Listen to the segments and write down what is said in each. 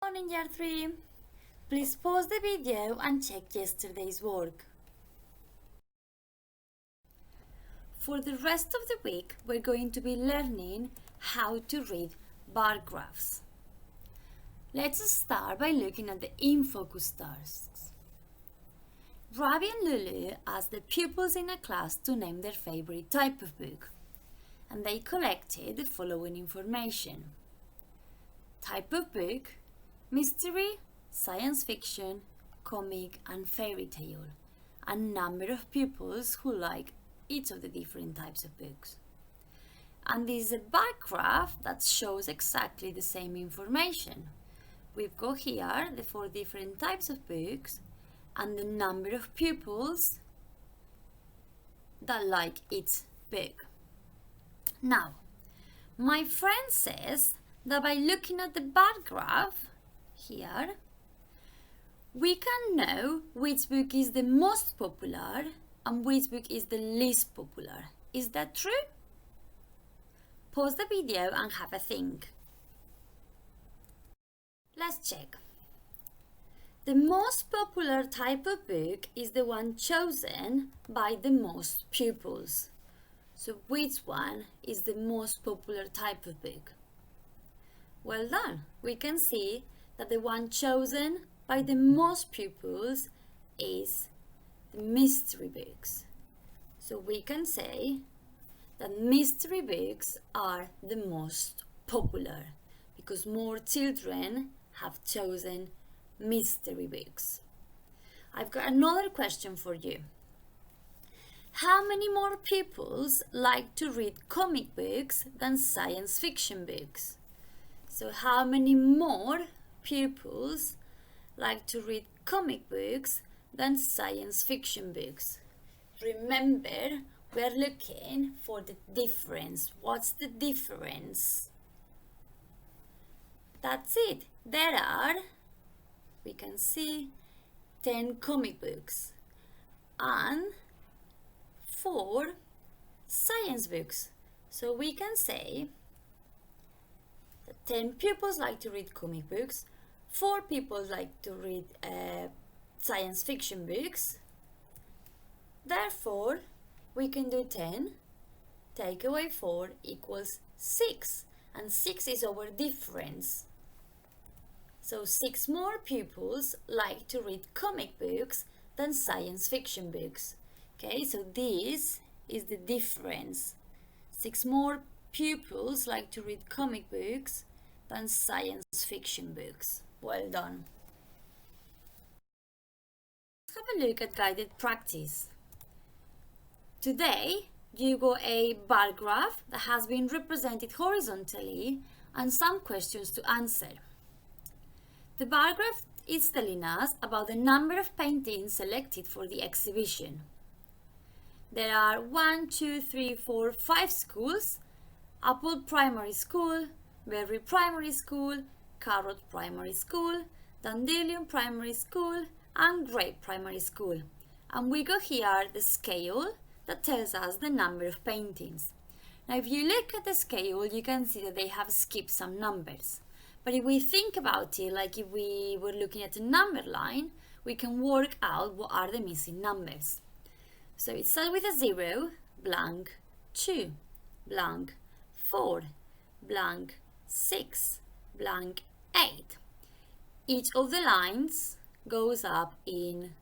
Morning, year 3. Please pause the video and check yesterday's work. For the rest of the week, we're going to be learning how to read bar graphs. Let's start by looking at the in-focus tasks. Ravi and Lulu asked the pupils in a class to name their favorite type of book, and they collected the following information: type of book, mystery, science fiction, comic and fairy tale, and number of pupils who like each of the different types of books. And this is a bar graph that shows exactly the same information. We've got here the 4 different types of books and the number of pupils that like each book. Now, my friend says that by looking at the bar graph here, we can know which book is the most popular and which book is the least popular. Is that true? Pause the video and have a think. Let's check. The most popular type of book is the one chosen by the most pupils. So which one is the most popular type of book? Well done. We can see that the one chosen by the most pupils is the mystery books. So we can say that mystery books are the most popular because more children have chosen mystery books. I've got another question for you. How many more pupils like to read comic books than science fiction books? So how many more pupils like to read comic books than science fiction books? Remember, we're looking for the difference. What's the difference? That's it. There are, we can see, 10 comic books and 4 science books. So we can say that 10 pupils like to read comic books, 4 people like to read science fiction books. Therefore, we can do 10, take away 4 equals 6, and 6 is our difference. So 6 more pupils like to read comic books than science fiction books. Okay, so this is the difference. 6 more pupils like to read comic books than science fiction books. Well done. Let's have a look at guided practice. Today, you got a bar graph that has been represented horizontally and some questions to answer. The bar graph is telling us about the number of paintings selected for the exhibition. There are 1, 2, 3, 4, 5 schools: Apple Primary School, Berry Primary School, Carrot Primary School, Dandelion Primary School, and Grape Primary School. And we got here the scale that tells us the number of paintings. Now, if you look at the scale, you can see that they have skipped some numbers. But if we think about it, like if we were looking at a number line, we can work out what are the missing numbers. So it starts with a 0, blank, 2, blank, 4, blank, 6, blank, 8. Each of the lines goes up in,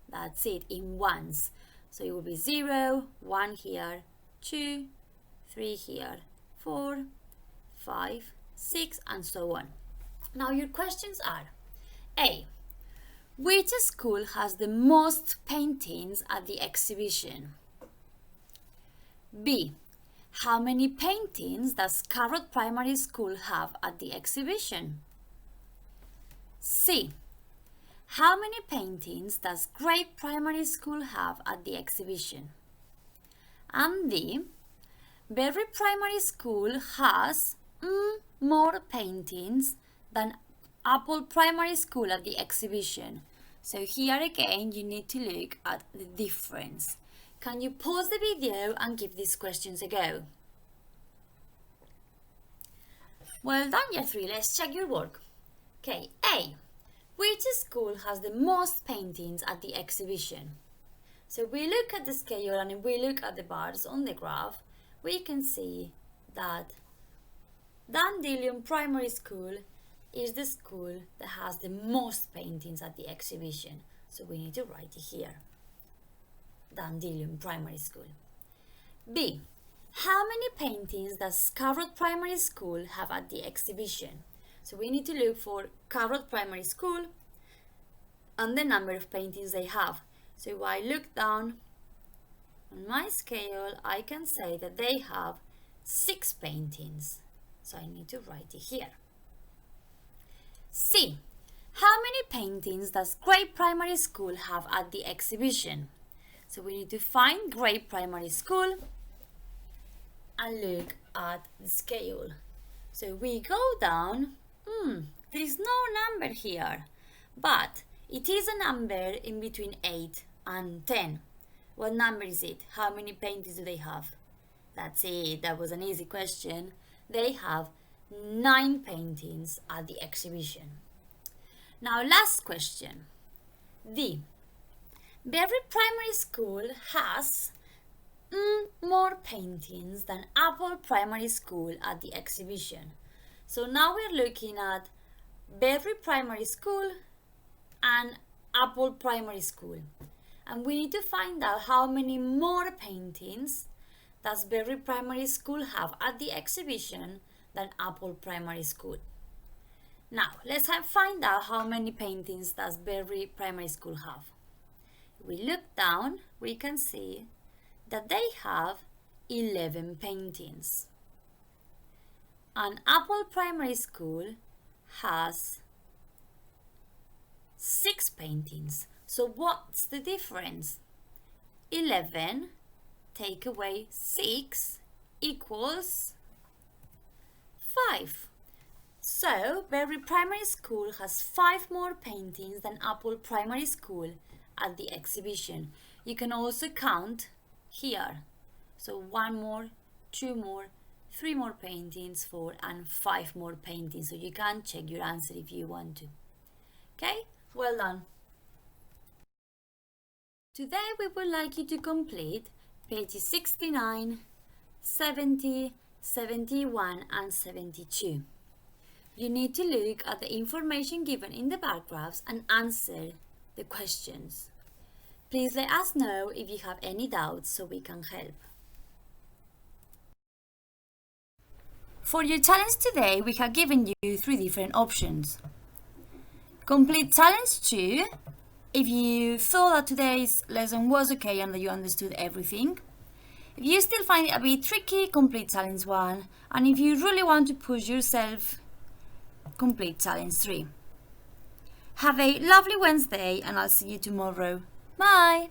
that's it, in ones. So it will be 0, 1 here, 2, 3 here, 4, 5, 6, and so on. Now your questions are: A. Which school has the most paintings at the exhibition? B. How many paintings does Carrot Primary School have at the exhibition? C. How many paintings does Grape Primary School have at the exhibition? And D. Berry Primary School has more paintings than Apple Primary School at the exhibition. So here again, you need to look at the difference. Can you pause the video and give these questions a go? Well done, year 3. Let's check your work. Okay, A. Which school has the most paintings at the exhibition? So we look at the scale and if we look at the bars on the graph, we can see that Dandelion Primary School is the school that has the most paintings at the exhibition. So we need to write it here. Dandelion Primary School. B. How many paintings does Carrot Primary School have at the exhibition? So we need to look for Carrot Primary School and the number of paintings they have. So if I look down on my scale, I can say that they have 6 paintings. So I need to write it here. C. How many paintings does Great Primary School have at the exhibition? So we need to find Great Primary School and look at the scale. So we go down, there is no number here, but it is a number in between 8 and 10. What number is it? How many paintings do they have? That's it, that was an easy question. They have 9 paintings at the exhibition. Now last question. D. Berry Primary School has more paintings than Apple Primary School at the exhibition. So now we're looking at Berry Primary School and Apple Primary School. And we need to find out how many more paintings does Berry Primary School have at the exhibition than Apple Primary School. Now, let's find out how many paintings does Berry Primary School have. If we look down, we can see that they have 11 paintings. And Apple Primary School has 6 paintings. So what's the difference? 11 take away 6 equals 5. So Berry Primary School has 5 more paintings than Apple Primary School at the exhibition. You can also count here. So 1 more, 2 more, 3 more paintings, 4 and 5 more paintings. So you can check your answer if you want to. Okay, well done. Today we would like you to complete pages 69, 70, 71 and 72. You need to look at the information given in the bar graphs and answer the questions. Please let us know if you have any doubts so we can help. For your challenge today, we have given you 3 different options. Complete challenge 2. If you thought that today's lesson was okay and that you understood everything. If you still find it a bit tricky, complete challenge 1. And if you really want to push yourself, complete challenge 3. Have a lovely Wednesday and I'll see you tomorrow. Bye!